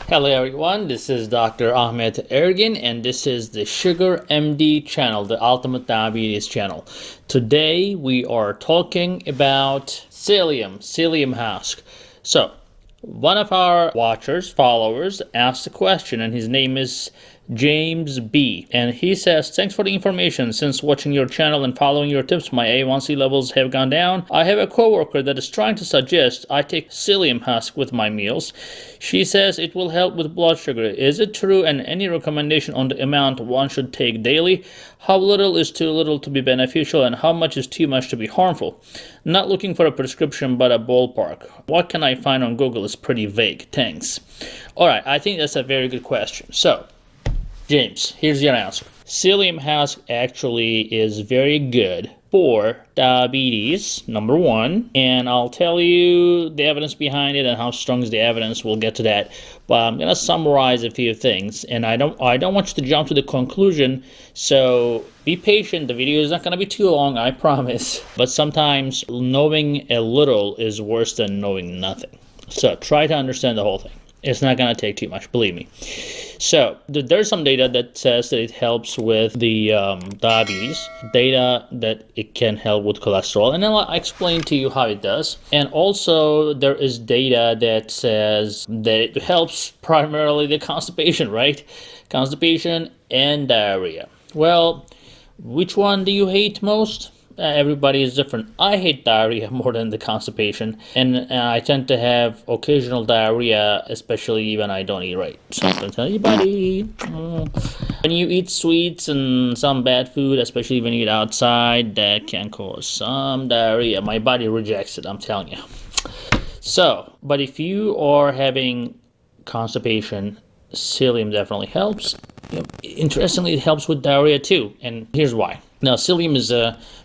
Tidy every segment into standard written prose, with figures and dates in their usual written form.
Hello everyone, this is Dr. Ahmed Ergin and this is the Sugar MD channel, the Ultimate Diabetes channel. Today we are talking about psyllium husk. So, one of our followers asked a question, and his name is James B. And he says, thanks for the information. Since watching your channel and following your tips, my A1C levels have gone down. I have a coworker that is trying to suggest I take psyllium husk with my meals. She says it will help with blood sugar. Is it true, and any recommendation on the amount one should take daily? How little is too little to be beneficial, and how much is too much to be harmful? Not looking for a prescription, but a ballpark. What can I find on Google is pretty vague. Thanks. Alright, I think that's a very good question. So, James, here's your answer. Psyllium husk actually is very good for diabetes, number one, and I'll tell you the evidence behind it and how strong is the evidence. We'll get to that, but I'm gonna summarize a few things, and I don't want you to jump to the conclusion, so be patient. The video is not gonna be too long, I promise, but sometimes knowing a little is worse than knowing nothing. So try to understand the whole thing. It's not going to take too much, believe me. So there's some data that says that it helps with the diabetes, data that it can help with cholesterol, and then I'll explain to you how it does. And also there is data that says that it helps primarily the constipation, right? Constipation and diarrhea. Well, which one do you hate most? Everybody is different. I hate diarrhea more than the constipation, and I tend to have occasional diarrhea, especially when I don't eat right. So don't tell anybody. When you eat sweets and some bad food, especially when you eat outside, that can cause some diarrhea. My body rejects it, I'm telling you. So, but if you are having constipation, psyllium definitely helps. Interestingly, it helps with diarrhea too, and here's why. Now, psyllium is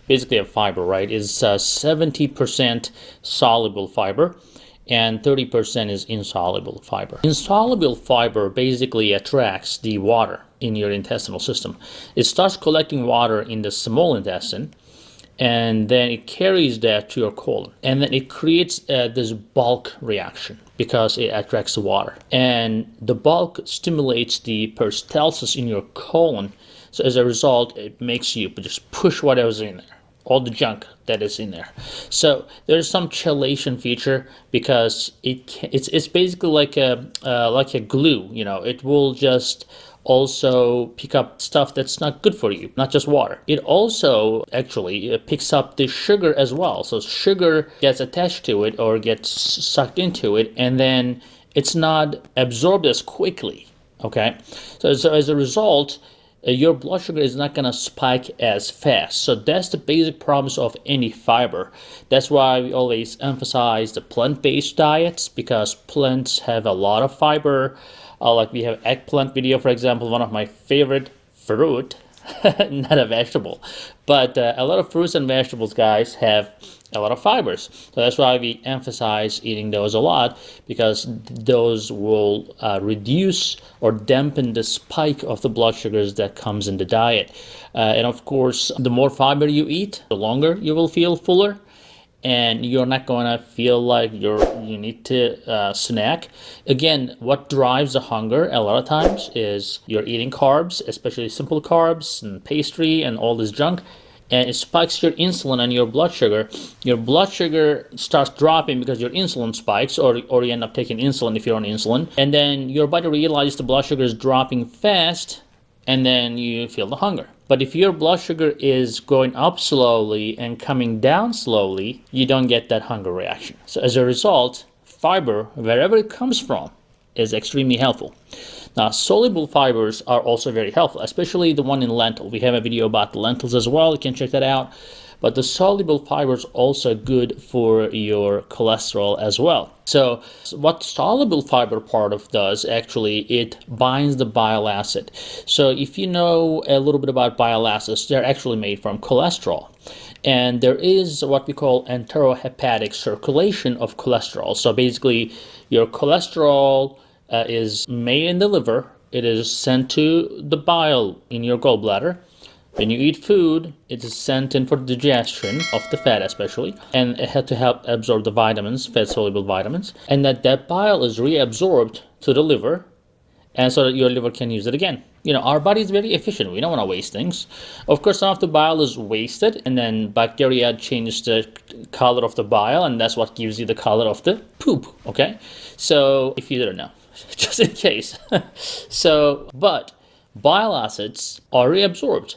basically a fiber, right? It's 70% soluble fiber and 30% is insoluble fiber. Insoluble fiber basically attracts the water in your intestinal system. It starts collecting water in the small intestine, and then it carries that to your colon, and then it creates this bulk reaction because it attracts the water, and the bulk stimulates the peristalsis in your colon. So as a result, it makes you just push whatever's in there, all the junk that is in there. So there's some chelation feature because it's basically like a glue. You know, it will just also pick up stuff that's not good for you, not just water. It also actually picks up the sugar as well. So sugar gets attached to it or gets sucked into it, and then it's not absorbed as quickly. Okay, so as a result, your blood sugar is not going to spike as fast. So that's the basic promise of any fiber. That's why we always emphasize the plant-based diets, because plants have a lot of fiber. Like we have eggplant video, for example, one of my favorite fruit, not a vegetable, but a lot of fruits and vegetables, guys, have a lot of fibers. So that's why we emphasize eating those a lot, because those will reduce or dampen the spike of the blood sugars that comes in the diet. And of course, the more fiber you eat, the longer you will feel fuller, and you're not going to feel like you need to snack. Again, what drives the hunger a lot of times is you're eating carbs, especially simple carbs and pastry and all this junk, and it spikes your insulin and your blood sugar. Your blood sugar starts dropping because your insulin spikes, or you end up taking insulin if you're on insulin, and then your body realizes the blood sugar is dropping fast, and then you feel the hunger. But if your blood sugar is going up slowly and coming down slowly, you don't get that hunger reaction. So as a result, fiber, wherever it comes from, is extremely helpful. Now, soluble fibers are also very helpful, especially the one in lentil. We have a video about the lentils as well. You can check that out. But the soluble fibers also good for your cholesterol as well. So what soluble fiber part of does, actually, it binds the bile acid. So if you know a little bit about bile acids, they're actually made from cholesterol. And there is what we call enterohepatic circulation of cholesterol. So basically, your cholesterol is made in the liver. It is sent to the bile in your gallbladder. When you eat food, it is sent in for digestion of the fat especially, and it had to help absorb the vitamins, fat-soluble vitamins, and that bile is reabsorbed to the liver and so that your liver can use it again. Our body is very efficient. We don't want to waste things. Of course, some of the bile is wasted, and then bacteria change the color of the bile, and that's what gives you the color of the poop, okay? So, if you didn't know, just in case. But bile acids are reabsorbed.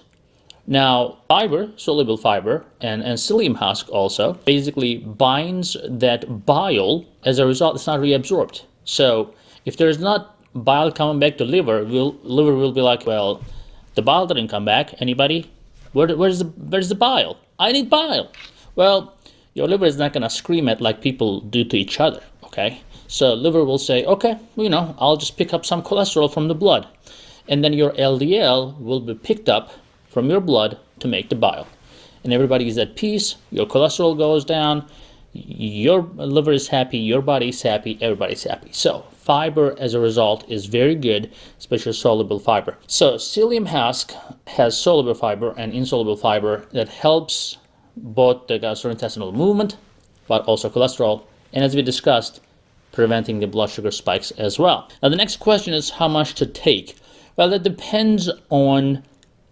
Now, fiber, soluble fiber, and psyllium husk also, basically binds that bile. As a result, it's not reabsorbed. So, if there's not bile coming back to liver will be like, well, the bile didn't come back. Anybody? Where's the bile? I need bile. Well, your liver is not going to scream it like people do to each other, okay? So liver will say, okay, I'll just pick up some cholesterol from the blood. And then your LDL will be picked up from your blood to make the bile. And everybody is at peace. Your cholesterol goes down. Your liver is happy. Your body is happy. Everybody's happy. So fiber, as a result, is very good, especially soluble fiber. So psyllium husk has soluble fiber and insoluble fiber that helps both the gastrointestinal movement, but also cholesterol, and as we discussed, preventing the blood sugar spikes as well. Now the next question is how much to take. Well, it depends on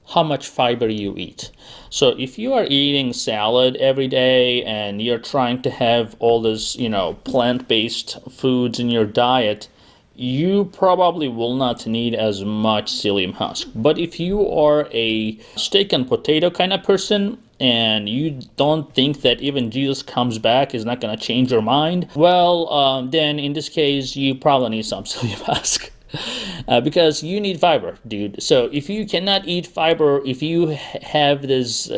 how much fiber you eat. So if you are eating salad every day and you're trying to have all this, plant-based foods in your diet, you probably will not need as much psyllium husk. But if you are a steak and potato kind of person and you don't think that even Jesus comes back is not going to change your mind, well, then in this case, you probably need some psyllium husk. Because you need fiber, dude. So if you cannot eat fiber, if you have this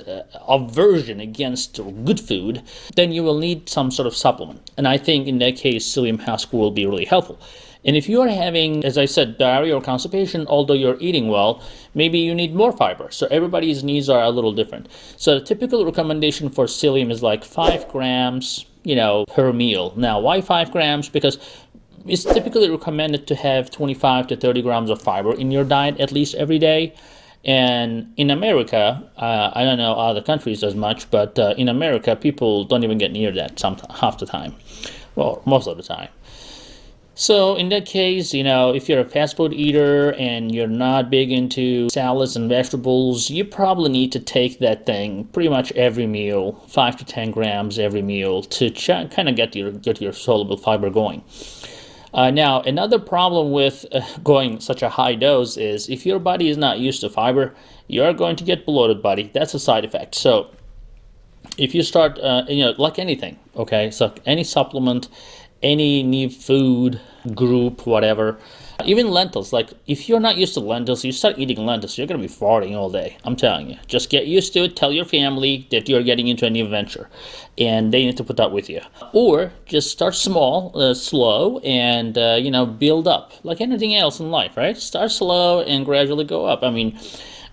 aversion against good food, then you will need some sort of supplement. And I think in that case, psyllium husk will be really helpful. And if you are having, as I said, diarrhea or constipation, although you're eating well, maybe you need more fiber. So everybody's needs are a little different. So the typical recommendation for psyllium is like 5 grams, per meal. Now, why 5 grams? Because it's typically recommended to have 25 to 30 grams of fiber in your diet at least every day. And in America, I don't know other countries as much, but in America, people don't even get near that half the time. Well, most of the time. So in that case, if you're a fast food eater and you're not big into salads and vegetables, you probably need to take that thing pretty much every meal, 5 to 10 grams every meal to kind of get your soluble fiber going. Now, another problem with going such a high dose is if your body is not used to fiber, you're going to get bloated, buddy. That's a side effect. So if you start, like anything, okay, so any supplement, any new food group, whatever, even lentils, like if you're not used to lentils, you start eating lentils, you're going to be farting all day. I'm telling you, just get used to it. Tell your family that you're getting into a new venture and they need to put up with you. Or just start small, slow, and, build up like anything else in life, right? Start slow and gradually go up. I mean,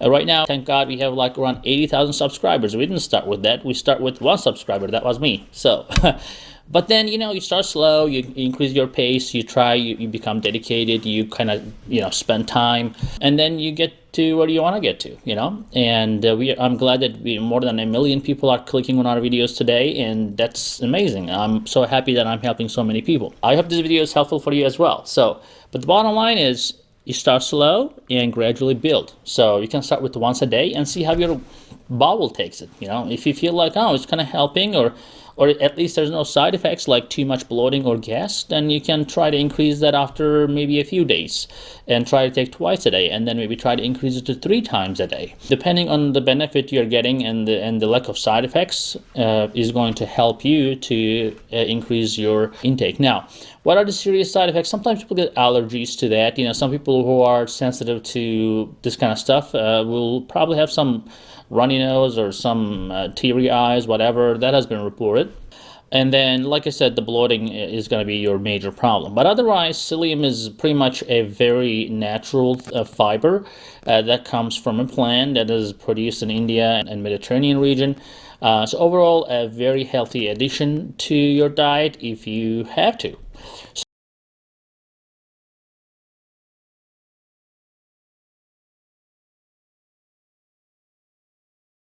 right now, thank God, we have like around 80,000 subscribers. We didn't start with that. We start with 1 subscriber. That was me. So... But then, you start slow, you increase your pace, you try, you become dedicated, you kind of, spend time, and then you get to where you want to get to, And I'm glad that more than 1 million people are clicking on our videos today, and that's amazing. I'm so happy that I'm helping so many people. I hope this video is helpful for you as well. So, but the bottom line is, you start slow and gradually build. So you can start with once a day and see how your bowel takes it. If you feel like, oh, it's kind of helping, or at least there's no side effects like too much bloating or gas, then you can try to increase that after maybe a few days and try to take twice a day, and then maybe try to increase it to 3 times a day. Depending on the benefit you're getting and the lack of side effects is going to help you to increase your intake. Now, what are the serious side effects? Sometimes people get allergies to that. Some people who are sensitive to this kind of stuff will probably have some runny nose or some teary eyes, whatever. That has been reported. And then, like I said, the bloating is going to be your major problem. But otherwise, psyllium is pretty much a very natural fiber that comes from a plant that is produced in India and Mediterranean region. So overall, a very healthy addition to your diet if you have to.